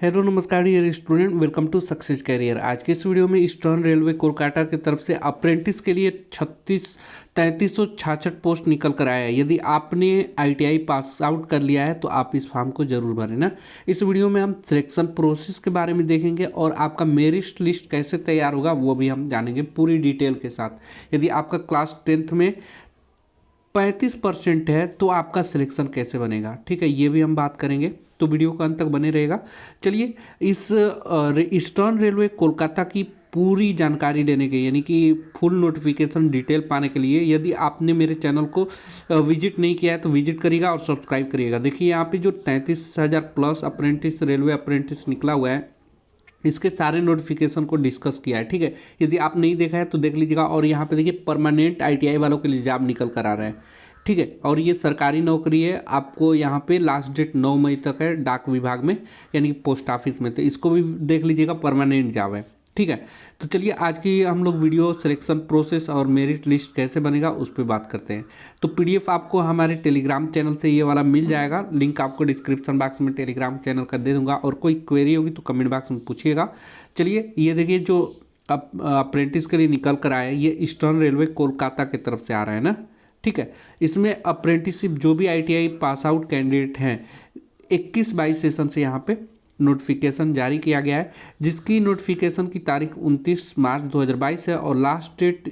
Hello नमस्कार dear student, welcome to success career. आज के इस वीडियो में ईस्टर्न रेलवे कोलकाता की तरफ से अप्रेंटिस के लिए 3366 पोस्ट निकल कर आया है। यदि आपने आईटीआई पास आउट कर लिया है तो आप इस फॉर्म को जरूर भरें ना। इस वीडियो में हम सिलेक्शन प्रोसेस के बारे में देखेंगे और आपका मेरिट लिस्ट कैसे तैयार होगा वो भी हम जानेंगे पूरी डिटेल के साथ। यदि आपका क्लास 10th में 35% है तो आपका सिलेक्शन कैसे बनेगा, ठीक है, ये भी हम बात करेंगे, तो वीडियो का अंत तक बने रहेगा। चलिए इस ईस्टर्न रेलवे कोलकाता की पूरी जानकारी लेने के यानी कि फुल नोटिफिकेशन डिटेल पाने के लिए यदि आपने मेरे चैनल को विजिट नहीं किया है तो विजिट करिएगा और सब्सक्राइब करिएगा। देखिए यहाँ पे जो 33,000 प्लस अप्रेंटिस रेलवे अप्रेंटिस निकला हुआ है इसके सारे नोटिफिकेशन को डिस्कस किया है, ठीक है। यदि आप नहीं देखा है तो देख लीजिएगा। और यहाँ पे देखिए परमानेंट आईटीआई वालों के लिए जॉब निकल कर आ रहा है, ठीक है। और ये सरकारी नौकरी है, आपको यहाँ पे लास्ट डेट 9 मई तक है डाक विभाग में यानी कि पोस्ट ऑफिस में, तो इसको भी देख लीजिएगा, परमानेंट जॉब है, ठीक है। तो चलिए आज की हम लोग वीडियो सिलेक्शन प्रोसेस और मेरिट लिस्ट कैसे बनेगा उस पर बात करते हैं। तो पीडीएफ आपको हमारे टेलीग्राम चैनल से ये वाला मिल जाएगा, लिंक आपको डिस्क्रिप्शन बॉक्स में टेलीग्राम चैनल का दे दूंगा। और कोई क्वेरी होगी तो कमेंट बॉक्स में पूछिएगा। चलिए ये देखिए जो अप्रेंटिस के लिए निकल कर आए ये ईस्टर्न रेलवे कोलकाता की तरफ से आ रहा है ना, ठीक है। इसमें अप्रेंटिसशिप जो भी आईटीआई पास आउट कैंडिडेट हैं 21-22 सेशन से यहाँ पे नोटिफिकेशन जारी किया गया है, जिसकी नोटिफिकेशन की तारीख 29 मार्च 2022 है और लास्ट डेट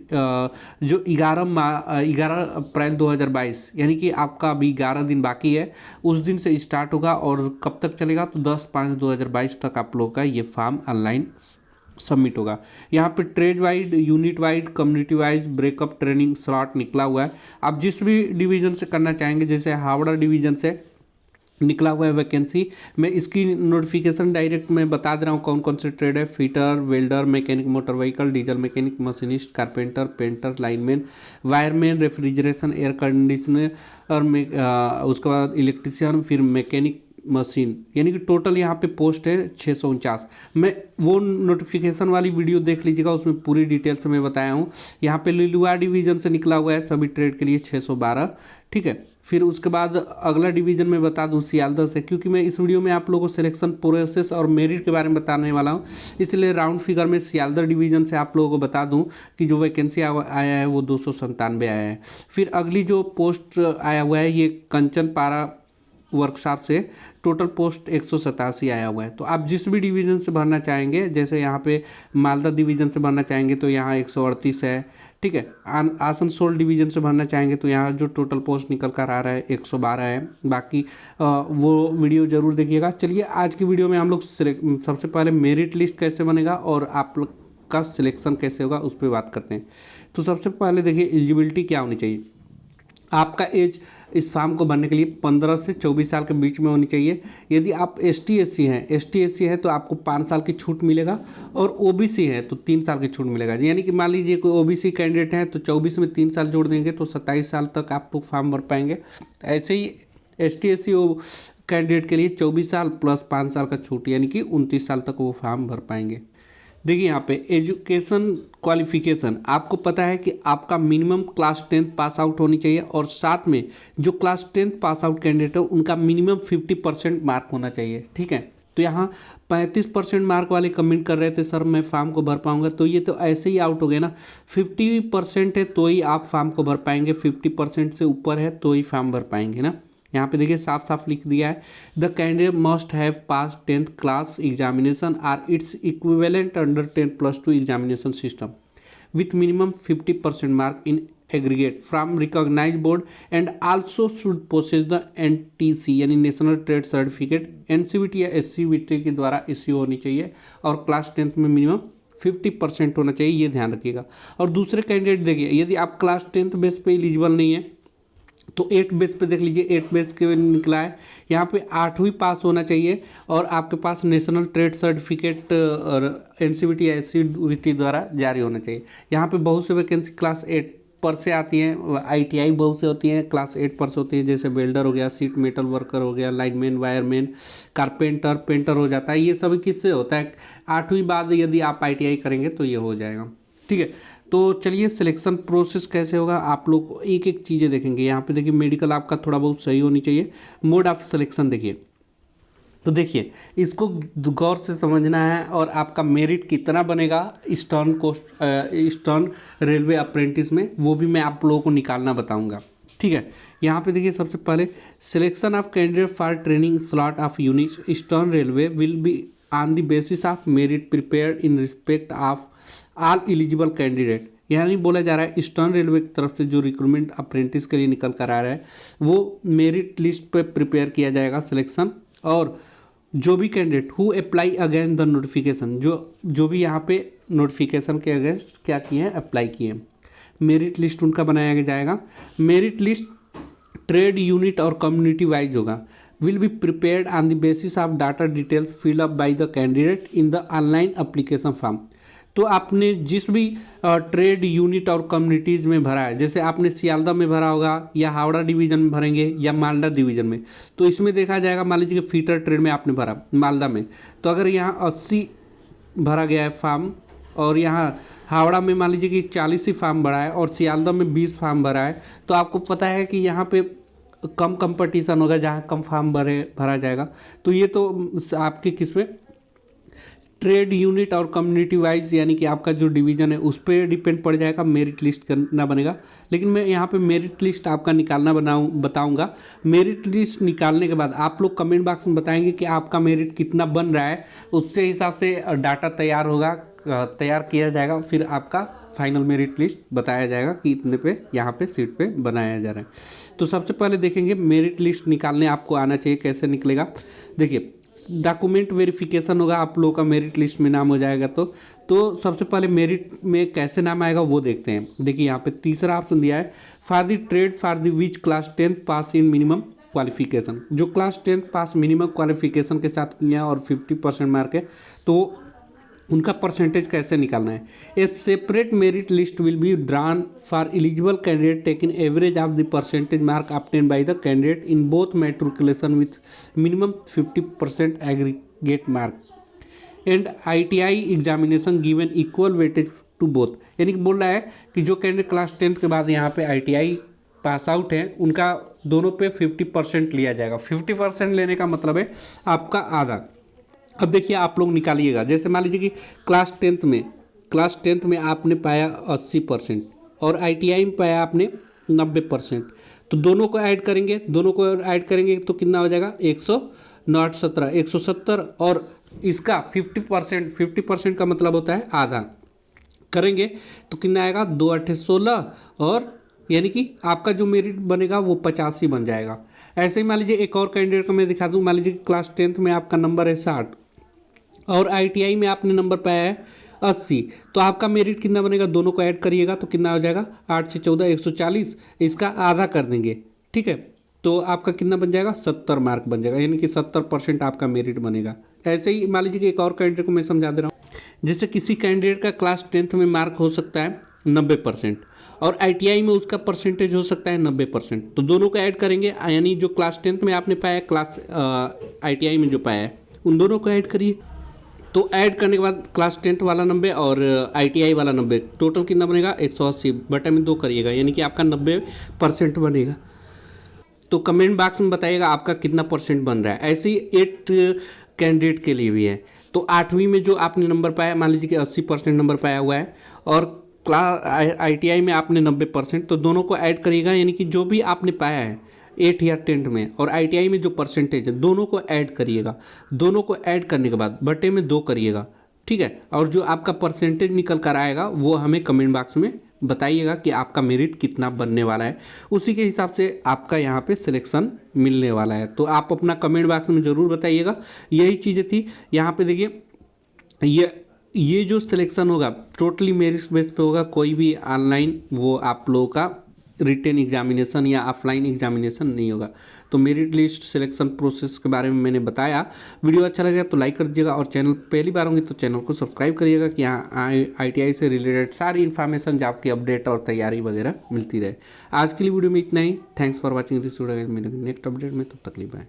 जो 11 अप्रैल 2022 यानी कि आपका अभी 11 दिन बाकी है उस दिन से स्टार्ट होगा। और कब तक चलेगा तो 10/5/2022 तक आप लोगों का ये फॉर्म ऑनलाइन सबमिट होगा। यहाँ पे trade wide, unit wide, community wise breakup training slot निकला हुआ है। आप जिस भी डिवीज़न से करना चाहेंगे, जैसे हावड़ा डिवीज़न से निकला हुआ है वैकेंसी में, इसकी नोटिफिकेशन डायरेक्ट मैं बता दे रहा हूँ कौन कौन से ट्रेड है। Fitter, welder, mechanic motor vehicle, diesel mechanic, machinist, carpenter, painter, lineman, wireman, refrigeration, air conditioner और उसके बाद इलेक्ट्रिशियन, फिर मैकेनिक मशीन, यानी कि टोटल यहाँ पे पोस्ट है 649। मैं वो नोटिफिकेशन वाली वीडियो देख लीजिएगा, उसमें पूरी डिटेल से मैं बताया हूँ। यहाँ पे लिलुआ डिवीज़न से निकला हुआ है सभी ट्रेड के लिए 612, ठीक है। फिर उसके बाद अगला डिवीज़न में बता दूँ सियालदह से, क्योंकि मैं इस वीडियो में आप लोगों को सिलेक्शन प्रोसेस और मेरिट के बारे में बताने वाला हूँ, इसलिए राउंड फिगर में सियालदह डिवीज़न से आप लोगों को बता दूँ कि जो वैकेंसी आया है वो 297 आया है। फिर अगली जो पोस्ट आया हुआ है ये कंचनपारा वर्कशॉप से टोटल पोस्ट 187 आया हुआ है। तो आप जिस भी डिवीज़न से भरना चाहेंगे, जैसे यहाँ पे मालदा डिवीज़न से भरना चाहेंगे तो यहाँ 138 है, ठीक है। आसनसोल डिवीज़न से भरना चाहेंगे तो यहाँ जो टोटल पोस्ट निकल कर आ रहा है 112 है। बाकी वो वीडियो ज़रूर देखिएगा। चलिए आज की वीडियो में हम लोग सबसे पहले मेरिट लिस्ट कैसे बनेगा और आप लोग का सिलेक्शन कैसे होगा उस पर बात करते हैं। तो सबसे पहले देखिए एलिजिबिलिटी क्या होनी चाहिए। आपका एज इस फॉर्म को भरने के लिए 15 से 24 साल के बीच में होनी चाहिए। यदि आप ST/SC हैं तो आपको 5 साल की छूट मिलेगा, और OBC है तो 3 साल की छूट मिलेगा। यानी कि मान लीजिए कोई OBC कैंडिडेट है तो 24 में 3 साल जोड़ देंगे तो 27 साल तक आप लोग फॉर्म भर पाएंगे। ऐसे ही ST/SC कैंडिडेट के लिए 24 साल प्लस 5 साल का छूट यानी कि 29 साल तक वो फॉर्म भर पाएंगे। देखिए यहाँ पे एजुकेशन क्वालिफिकेशन, आपको पता है कि आपका minimum class 10th pass out होनी चाहिए, और साथ में जो class 10th pass out candidate है उनका मिनिमम 50% मार्क होना चाहिए, ठीक है। तो यहाँ 35% मार्क वाले कमेंट कर रहे थे सर मैं फॉर्म को भर पाऊंगा, तो ये तो ऐसे ही आउट हो गया ना। 50% है तो ही आप फॉर्म को भर पाएंगे, 50% से ऊपर है तो ही फॉर्म भर पाएंगे ना। यहाँ पे देखिए साफ साफ लिख दिया है, the candidate must have pass 10th class examination or its equivalent under 10+2 examination system with minimum 50% mark in aggregate from recognized board and also should possess the NTC यानी नेशनल ट्रेड सर्टिफिकेट NCVT या SCVT के द्वारा issue होनी चाहिए, और class 10th में minimum 50% होना चाहिए, ये ध्यान रखिएगा। और दूसरे कैंडिडेट देखिए, यदि आप क्लास 10th बेस पे एलिजिबल नहीं है तो 8 बेस पे देख लीजिए, 8 बेस के निकला है। यहाँ पे 8वीं पास होना चाहिए और आपके पास नेशनल ट्रेड सर्टिफिकेट और NCVT या SCVT द्वारा जारी होना चाहिए। यहाँ पे बहुत से वैकेंसी क्लास 8 पर से आती हैं, ITI बहुत से होती हैं क्लास 8 पर से होती हैं, जैसे वेल्डर हो गया, सीट मेटल वर्कर हो गया, लाइनमैन, वायरमैन, कारपेंटर, पेंटर हो जाता है। ये सभी किससे होता है 8वीं बाद यदि आप ITI करेंगे तो ये हो जाएगा, ठीक है। तो चलिए सिलेक्शन प्रोसेस कैसे होगा आप लोग एक एक चीज़ें देखेंगे। यहाँ पे देखिए मेडिकल आपका थोड़ा बहुत सही होनी चाहिए। मोड ऑफ सिलेक्शन देखिए, तो देखिए इसको गौर से समझना है और आपका मेरिट कितना बनेगा ईस्टर्न रेलवे अप्रेंटिस में, वो भी मैं आप लोगों को निकालना बताऊंगा। ठीक है, यहाँ पे देखिए सबसे पहले selection of candidate for training slot of unit eastern railway will be on the basis of merit prepared in respect of all eligible candidate. यानी बोला जा रहा है ईस्टर्न रेलवे की तरफ से जो रिक्रूटमेंट अप्रेंटिस के लिए निकल कर आ रहा है वो मेरिट लिस्ट पे प्रिपेयर किया जाएगा सिलेक्शन, और जो भी candidate who apply against the notification, जो भी यहाँ पे नोटिफिकेशन के अगेंस्ट क्या किए हैं, अप्लाई किए हैं, मेरिट लिस्ट उनका बनाया जाएगा। मेरिट लिस्ट ट्रेड यूनिट और कम्युनिटी वाइज होगा। Will be prepared on the basis of data details fill up by the candidate in the online application form. तो आपने जिस भी ट्रेड यूनिट और कम्युनिटीज़ में भरा है, जैसे आपने सियालदा में भरा होगा या हावड़ा डिवीज़न में भरेंगे या मालदा डिवीज़न में, तो इसमें देखा जाएगा मान लीजिए कि फीटर ट्रेड में आपने भरा मालदा में, तो अगर यहाँ 80 भरा गया है फॉर्म और यहाँ हावड़ा में मान लीजिए कि 40 ही फॉर्म भरा है और सियालदा में 20 फॉर्म भरा है, तो आपको पता है कि यहाँ पे कम कंपटीशन होगा जहाँ कम फॉर्म भरा जाएगा। तो ये तो आपके किस में ट्रेड यूनिट और कम्युनिटी वाइज यानी कि आपका जो डिवीज़न है उस पर डिपेंड पड़ जाएगा, मेरिट लिस्ट करना बनेगा। लेकिन मैं यहाँ पे मेरिट लिस्ट आपका निकालना बताऊंगा। मेरिट लिस्ट निकालने के बाद आप लोग कमेंट बॉक्स में बताएंगे कि आपका मेरिट कितना बन रहा है, उससे हिसाब से डाटा तैयार किया जाएगा, फिर आपका फाइनल मेरिट लिस्ट बताया जाएगा कि इतने पे यहाँ पे सीट पे बनाया जा रहा है। तो सबसे पहले देखेंगे मेरिट लिस्ट निकालने आपको आना चाहिए, कैसे निकलेगा। देखिए डॉक्यूमेंट वेरिफिकेशन होगा, आप लोगों का मेरिट लिस्ट में नाम हो जाएगा। तो सबसे पहले मेरिट में कैसे नाम आएगा वो देखते हैं। देखिए यहाँ पे तीसरा ऑप्शन दिया है for the trade for the which class 10 pass in minimum qualification. जो क्लास 10 पास मिनिमम क्वालिफिकेशन के साथ किया और 50% मार्क है तो उनका परसेंटेज कैसे निकालना है। A separate merit list will be drawn for eligible candidate taking average of the percentage mark obtain by the candidate in both matriculation with minimum 50% aggregate mark and ITI examination given equal weightage to both. यानी कि बोल रहा है कि जो candidate class 10 के बाद यहाँ पे ITI पास आउट है उनका दोनों पे 50% लिया जाएगा। 50% लेने का मतलब है आपका आधा। अब देखिए आप लोग निकालिएगा, जैसे मान लीजिए कि क्लास टेंथ में आपने पाया 80% और ITI में पाया आपने 90%, तो दोनों को ऐड करेंगे तो कितना हो जाएगा 170 और इसका 50% का मतलब होता है आधा करेंगे तो कितना आएगा 2 8 16 और यानी कि आपका जो मेरिट बनेगा वो 85 बन जाएगा। ऐसे ही मान लीजिए एक और कैंडिडेट का मैं दिखा दूँ। मान लीजिए कि क्लास 10 में आपका नंबर है 60 और ITI में आपने नंबर पाया है 80, तो आपका मेरिट कितना बनेगा, दोनों को ऐड करिएगा तो कितना हो जाएगा 8 से 14 140, इसका आधा कर देंगे। ठीक है, तो आपका कितना बन जाएगा 70 मार्क बन जाएगा, यानी कि 70% आपका मेरिट बनेगा। ऐसे ही मान लीजिए कि एक और कैंडिडेट को मैं समझा दे रहा हूँ। जैसे किसी कैंडिडेट का क्लास 10 में मार्क हो सकता है 90% और ITI में उसका परसेंटेज हो सकता है 90%, तो दोनों को ऐड करेंगे। यानी जो क्लास 10 में आपने पाया क्लास ITI में जो पाया है उन दोनों को ऐड करिए। तो ऐड करने के बाद क्लास 10 वाला 90 और ITI वाला 90, टोटल कितना बनेगा 180 बटे में 2 करिएगा, यानी कि आपका 90% बनेगा। तो कमेंट बॉक्स में बताइएगा आपका कितना परसेंट बन रहा है। ऐसे ही 8 कैंडिडेट के लिए भी है। तो 8वीं में जो आपने नंबर पाया, मान लीजिए कि 80% नंबर पाया हुआ है और ITI में आपने 90%, तो दोनों को ऐड करिएगा, यानी कि जो भी आपने पाया है 8 या 10 में और ITI में जो परसेंटेज है दोनों को ऐड करिएगा। दोनों को ऐड करने के बाद बटे में 2 करिएगा। ठीक है, और जो आपका परसेंटेज निकल कर आएगा वो हमें कमेंट बॉक्स में बताइएगा कि आपका मेरिट कितना बनने वाला है, उसी के हिसाब से आपका यहाँ पे सिलेक्शन मिलने वाला है। तो आप अपना कमेंट बॉक्स में ज़रूर बताइएगा। यही चीज़ें थी यहाँ पे। देखिए ये जो सिलेक्शन होगा टोटली मेरिट बेस पे होगा, कोई भी ऑनलाइन वो आप लोगों का रिटेन एग्जामिनेशन या ऑफलाइन एग्जामिनेशन नहीं होगा। तो मेरिट लिस्ट सिलेक्शन प्रोसेस के बारे में मैंने बताया। वीडियो अच्छा लगा तो लाइक कर दीजिएगा और चैनल पहली बार होंगे तो चैनल को सब्सक्राइब करिएगा कि यहाँ ITI से रिलेटेड सारी इन्फॉर्मेशन जॉब की अपडेट और तैयारी वगैरह मिलती रहे। आज के लिए वीडियो में इतना ही। Thanks for watching this video. Next update में तब तक बाय।